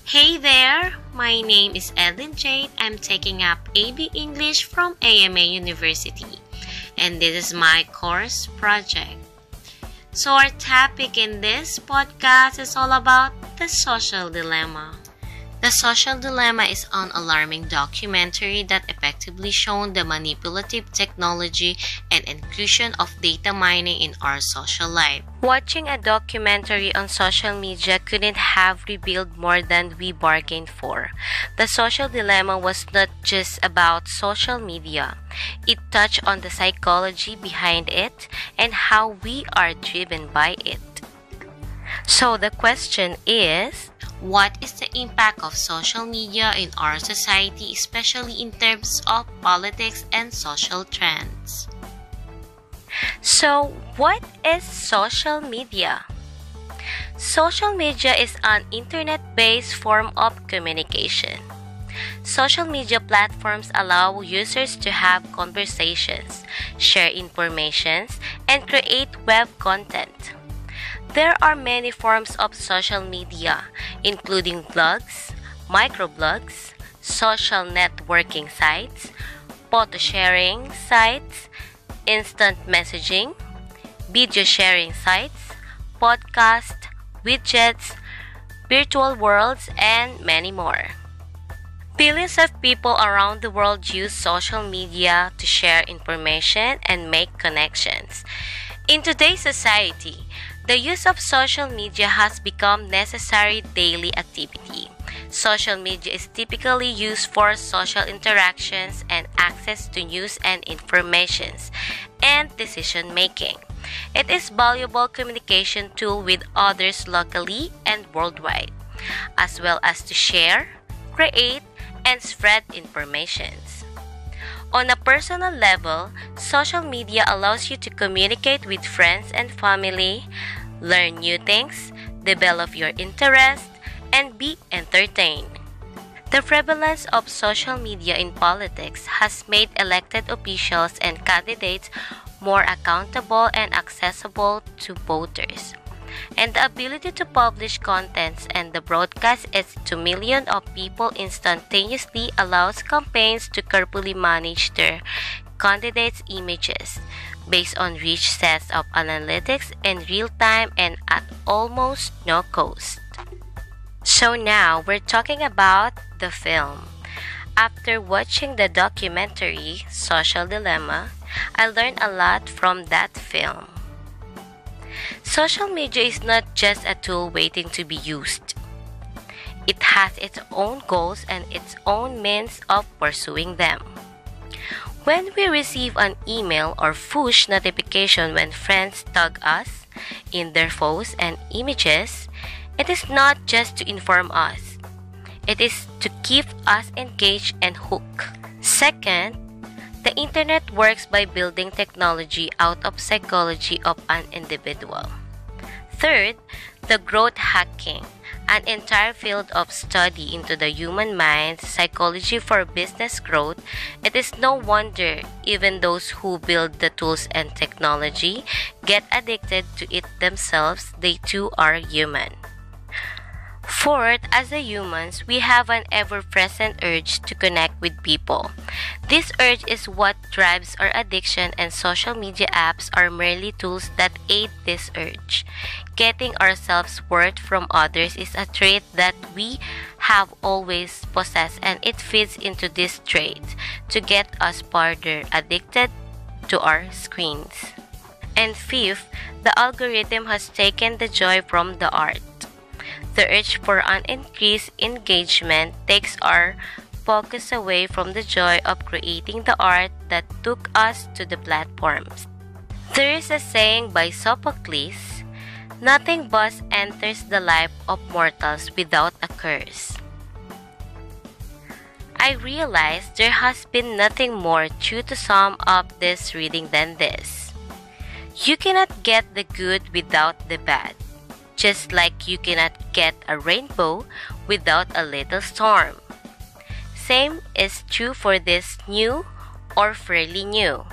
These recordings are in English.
Hey there, my name is Edlyn Jade. I'm taking up AB English from AMA University, and this is my course project. So, our topic in this podcast is all about the social dilemma. The Social Dilemma is an alarming documentary that effectively shows the manipulative technology and inclusion of data mining in our social life. Watching a documentary on social media couldn't have revealed more than we bargained for. The Social Dilemma was not just about social media. It touched on the psychology behind it and how we are driven by it. So the question is, what is the impact of social media in our society, especially in terms of politics and social trends? So, what is social media? Social media is an internet-based form of communication. Social media platforms allow users to have conversations, share information, and create web content. There are many forms of social media, including blogs, microblogs, social networking sites, photo sharing sites, instant messaging, video sharing sites, podcasts, widgets, virtual worlds, and many more. Billions of people around the world use social media to share information and make connections. In today's society, the use of social media has become necessary daily activity. Social media is typically used for social interactions and access to news and information and decision making. It is a valuable communication tool with others locally and worldwide, as well as to share, create, and spread information. On a personal level, social media allows you to communicate with friends and family, learn new things, develop your interests, and be entertained. The prevalence of social media in politics has made elected officials and candidates more accountable and accessible to voters. And the ability to publish contents and the broadcast it to millions of people instantaneously allows campaigns to carefully manage their candidates' images based on rich sets of analytics in real time and at almost no cost. So now we're talking about the film. After watching the documentary Social Dilemma, I learned a lot from that film. Social media is not just a tool waiting to be used. It has its own goals and its own means of pursuing them. When we receive an email or push notification when friends tag us in their photos and images, it is not just to inform us. It is to keep us engaged and hooked. Second, the internet works by building technology out of psychology of an individual. Third, the growth hacking, an entire field of study into the human mind's psychology for business growth. It is no wonder even those who build the tools and technology get addicted to it themselves. They too are human. Fourth, as a humans, we have an ever-present urge to connect with people. This urge is what drives our addiction, and social media apps are merely tools that aid this urge. Getting ourselves worth from others is a trait that we have always possessed, and it feeds into this trait to get us further addicted to our screens. And fifth, the algorithm has taken the joy from the art. The urge for an increased engagement takes our focus away from the joy of creating the art that took us to the platforms. There is a saying by Sophocles, "Nothing but enters the life of mortals without a curse." I realized there has been nothing more true to sum up this reading than this. You cannot get the good without the bad. Just like you cannot get a rainbow without a little storm. Same is true for this new or fairly new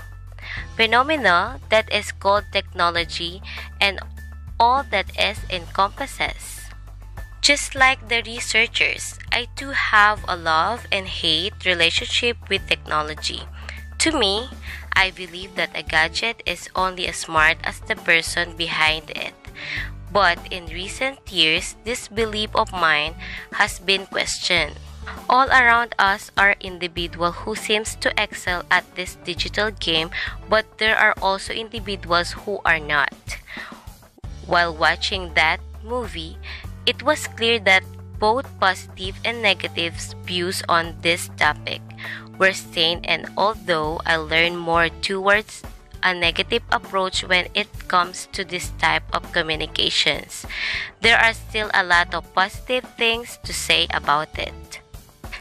phenomena that is called technology and all that it encompasses. Just like the researchers, I too have a love and hate relationship with technology. To me, I believe that a gadget is only as smart as the person behind it. But in recent years, this belief of mine has been questioned. All around us are individuals who seems to excel at this digital game, but there are also individuals who are not. While watching that movie, it was clear that both positive and negative views on this topic were seen, and although I learned more towards a negative approach when it comes to this type of communications, there are still a lot of positive things to say about it.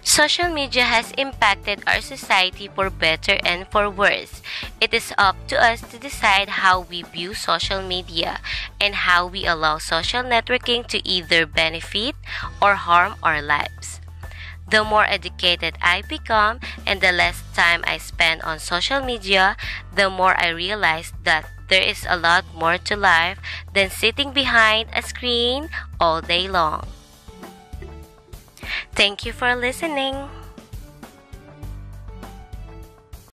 Social media has impacted our society for better and for worse. It is up to us to decide how we view social media and how we allow social networking to either benefit or harm our lives. The more educated I become and the less time I spend on social media, the more I realize that there is a lot more to life than sitting behind a screen all day long. Thank you for listening.